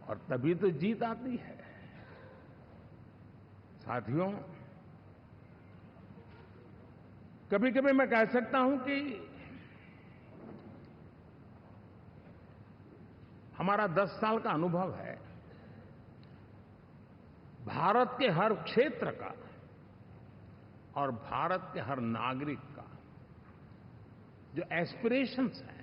और तभी तो जीत आती है। साथियों, कभी कभी मैं कह सकता हूं कि हमारा 10 साल का अनुभव है, भारत के हर क्षेत्र का और भारत के हर नागरिक का जो एस्पिरेशंस हैं,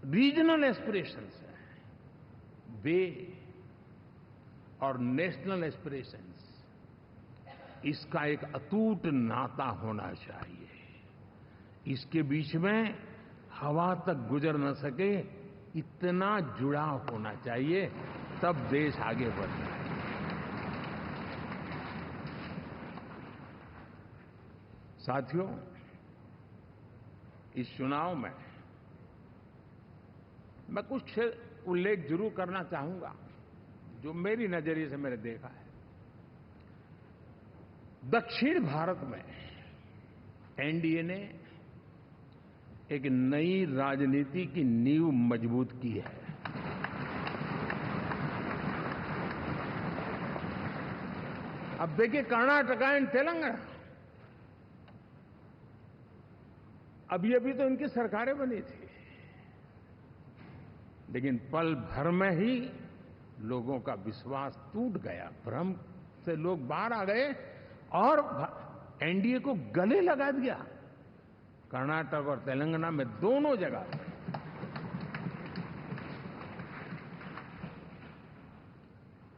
रीजनल एस्पिरेशंस हैं, वे और नेशनल एस्पिरेशंस, इसका एक अटूट नाता होना चाहिए। इसके बीच में हवा तक गुजर न सके, इतना जुड़ाव होना चाहिए, तब देश आगे बढ़ता है। साथियों, इस चुनाव में मैं कुछ उल्लेख जरूर करना चाहूंगा जो मेरी नजरिए से मैंने देखा है। दक्षिण भारत में एनडीए ने एक नई राजनीति की नींव मजबूत की है। अब देखिए, कर्नाटक एंड तेलंगाना, अभी अभी तो इनकी सरकारें बनी थी, लेकिन पल भर में ही लोगों का विश्वास टूट गया, भ्रम से लोग बाहर आ गए और एनडीए को गले लगा दिया। कर्नाटक और तेलंगाना में दोनों जगह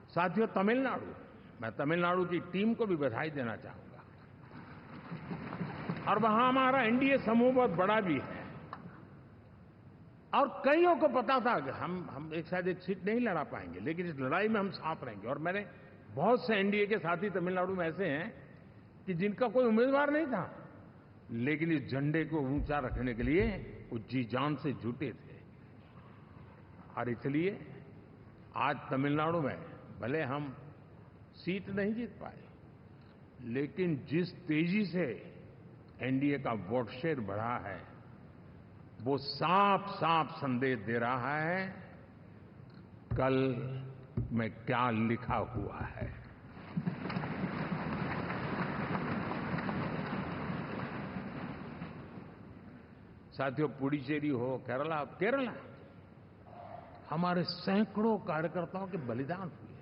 साथियों, तमिलनाडु, मैं तमिलनाडु की टीम को भी बधाई देना चाहूंगा, और वहां हमारा एनडीए समूह बहुत बड़ा भी है और कईयों को पता था कि हम एक साथ एक सीट नहीं लड़ा पाएंगे, लेकिन इस लड़ाई में हम साथ रहेंगे। और मैंने बहुत से एनडीए के साथी तमिलनाडु में ऐसे हैं कि जिनका कोई उम्मीदवार नहीं था, लेकिन इस झंडे को ऊंचा रखने के लिए वो जी जान से जुटे थे। और इसलिए आज तमिलनाडु में भले हम सीट नहीं जीत पाए, लेकिन जिस तेजी से एनडीए का वोट शेयर बढ़ा है, वो साफ साफ संदेश दे रहा है कल में क्या लिखा हुआ है। साथियों, पुडुचेरी हो, केरला, हमारे सैकड़ों कार्यकर्ताओं के बलिदान हुए हैं।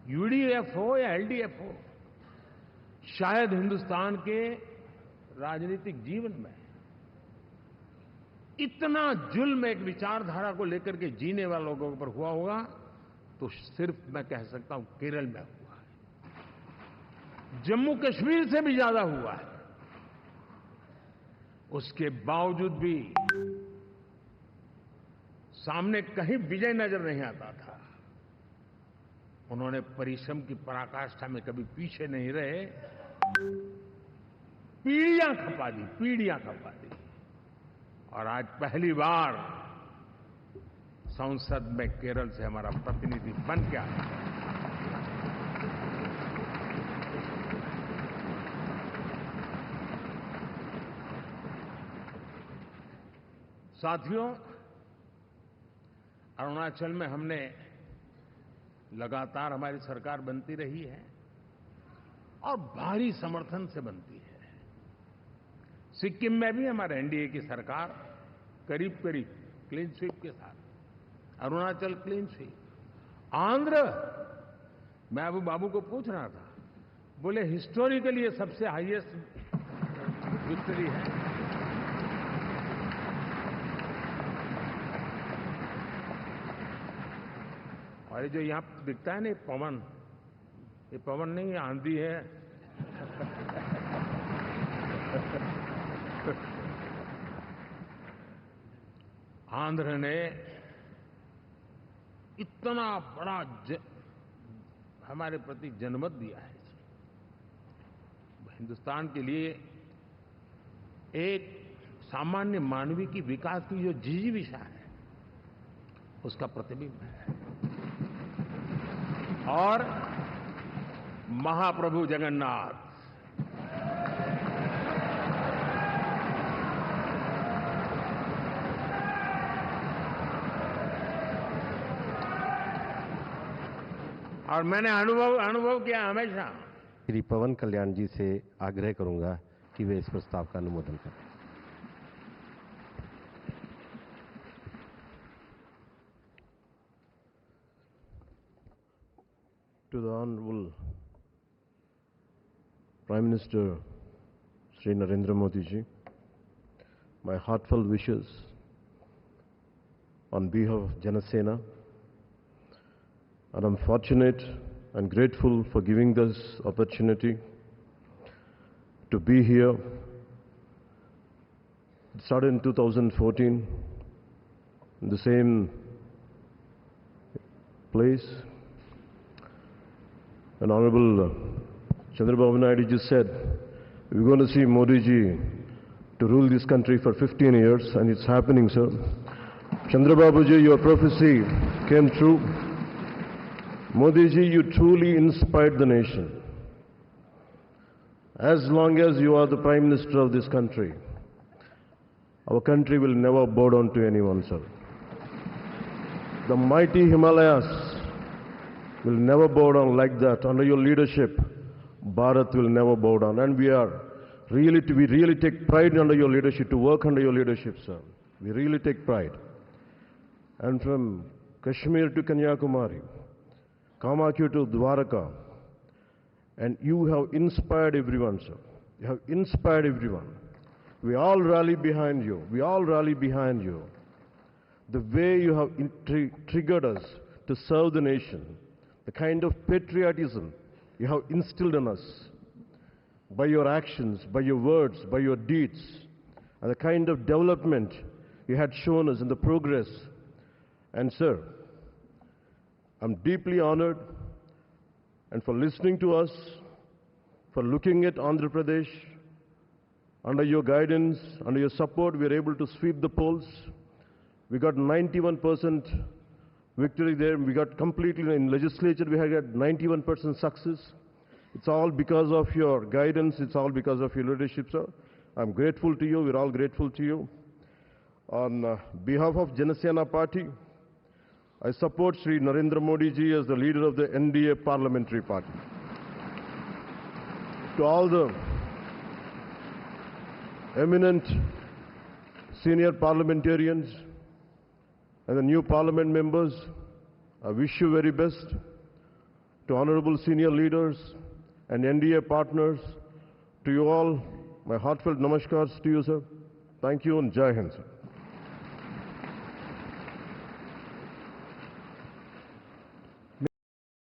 यूडीएफ हो या एलडीएफ हो, शायद हिंदुस्तान के राजनीतिक जीवन में इतना जुल्म एक विचारधारा को लेकर के जीने वाले लोगों पर हुआ होगा तो सिर्फ मैं कह सकता हूं केरल में हुआ है। जम्मू कश्मीर से भी ज्यादा हुआ है। उसके बावजूद भी सामने कहीं विजय नजर नहीं आता था। उन्होंने परिश्रम की पराकाष्ठा में कभी पीछे नहीं रहे, पीढ़ियां खपा दी। और आज पहली बार संसद में केरल से हमारा प्रतिनिधि बन के आया। साथियों, अरुणाचल में हमने लगातार, हमारी सरकार बनती रही है और भारी समर्थन से बनती है। सिक्किम में भी हमारे एनडीए की सरकार करीब करीब क्लीन स्वीप के साथ, अरुणाचल क्लीन स्वीप। आंध्र, मैं अबू बाबू को पूछ रहा था, बोले हिस्टोरिकली ये सबसे हाईएस्ट विक्ट्री है। और ये जो यहां दिखता है ना पवन, ये पवन नहीं, आंधी है। आंध्र ने इतना बड़ा हमारे प्रति जनमत दिया है। हिंदुस्तान के लिए एक सामान्य मानवी की विकास की जो जिजीविषा है, उसका प्रतिबिंब है। और महाप्रभु जगन्नाथ, और मैंने अनुभव किया हमेशा। श्री पवन कल्याण जी से आग्रह करूंगा कि वे इस प्रस्ताव का अनुमोदन करें। To the Honorable Prime Minister Sri Narendra Modi ji, my heartfelt wishes on behalf of Janasena, and I'm fortunate and grateful for giving this opportunity to be here. It started in 2014 in the same place. And Honorable Chandrababu Naidu just said, we're going to see Modi ji to rule this country for 15 years, and it's happening, sir. Chandrababu ji, your prophecy came true. Modi ji, you truly inspired the nation. As long as you are the Prime Minister of this country, our country will never bow down to anyone, sir. The mighty Himalayas will never bow down like that. Under your leadership, Bharat will never bow down. And we really take pride under your leadership, to work under your leadership, sir. We really take pride. And from Kashmir to Kanyakumari, Kamakya to Dwaraka, and you have inspired everyone, sir. You have inspired everyone. We all rally behind you. We all rally behind you. The way you have triggered us to serve the nation, the kind of patriotism you have instilled in us by your actions, by your words, by your deeds, and the kind of development you had shown us in the progress. And sir, I'm deeply honored, and for listening to us, for looking at Andhra Pradesh. Under your guidance, under your support, we are able to sweep the polls. We got 91% victory there. We got completely, in legislature, we had got 91% success. It's all because of your guidance. It's all because of your leadership, sir. I'm grateful to you. We're all grateful to you. On behalf of Janasena Party, I support Sri Narendra Modi ji as the leader of the NDA Parliamentary Party. To all the eminent senior parliamentarians and the new parliament members, I wish you very best. To honorable senior leaders and NDA partners, to you all, my heartfelt namaskars to you, sir. Thank you and Jai Hind, sir.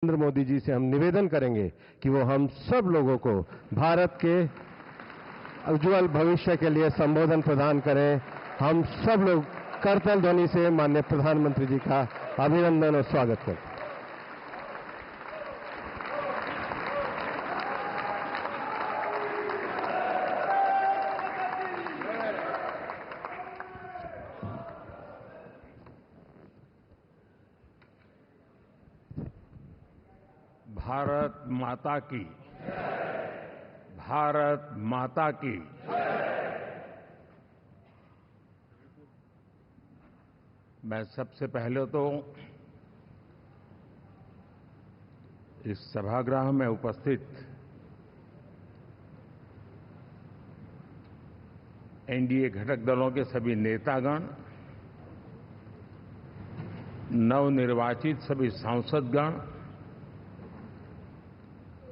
Narendra Modi ji से हम निवेदन करेंगे कि वो हम सब लोगों को भारत के उज्जवल भविष्य के लिए संबोधन प्रदान करें। हम सब लोग करताल ध्वनि से माननीय प्रधानमंत्री जी का अभिनंदन और स्वागत करते हैं। भारत माता की, भारत माता की। मैं सबसे पहले तो इस सभागृह में उपस्थित एनडीए घटक दलों के सभी नेतागण, नवनिर्वाचित सभी सांसदगण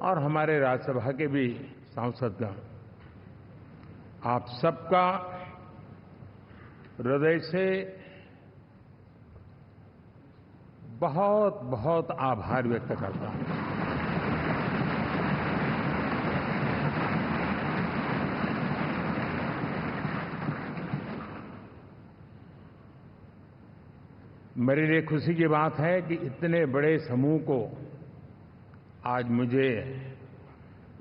और हमारे राज्यसभा के भी सांसदगण, आप सबका हृदय से बहुत बहुत आभार व्यक्त करता हूं। मेरे लिए खुशी की बात है कि इतने बड़े समूह को आज मुझे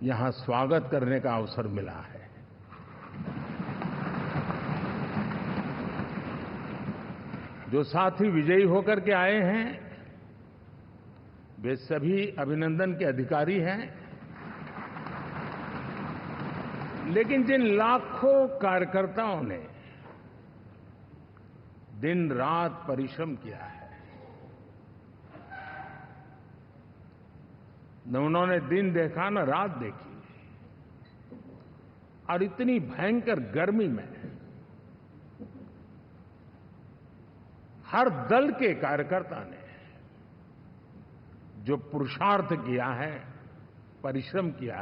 यहां स्वागत करने का अवसर मिला है। जो साथी विजयी होकर के आए हैं, वे सभी अभिनंदन के अधिकारी हैं, लेकिन जिन लाखों कार्यकर्ताओं ने दिन रात परिश्रम किया है, न उन्होंने दिन देखा न रात देखी, और इतनी भयंकर गर्मी में हर दल के कार्यकर्ता ने जो पुरुषार्थ किया है, परिश्रम किया है,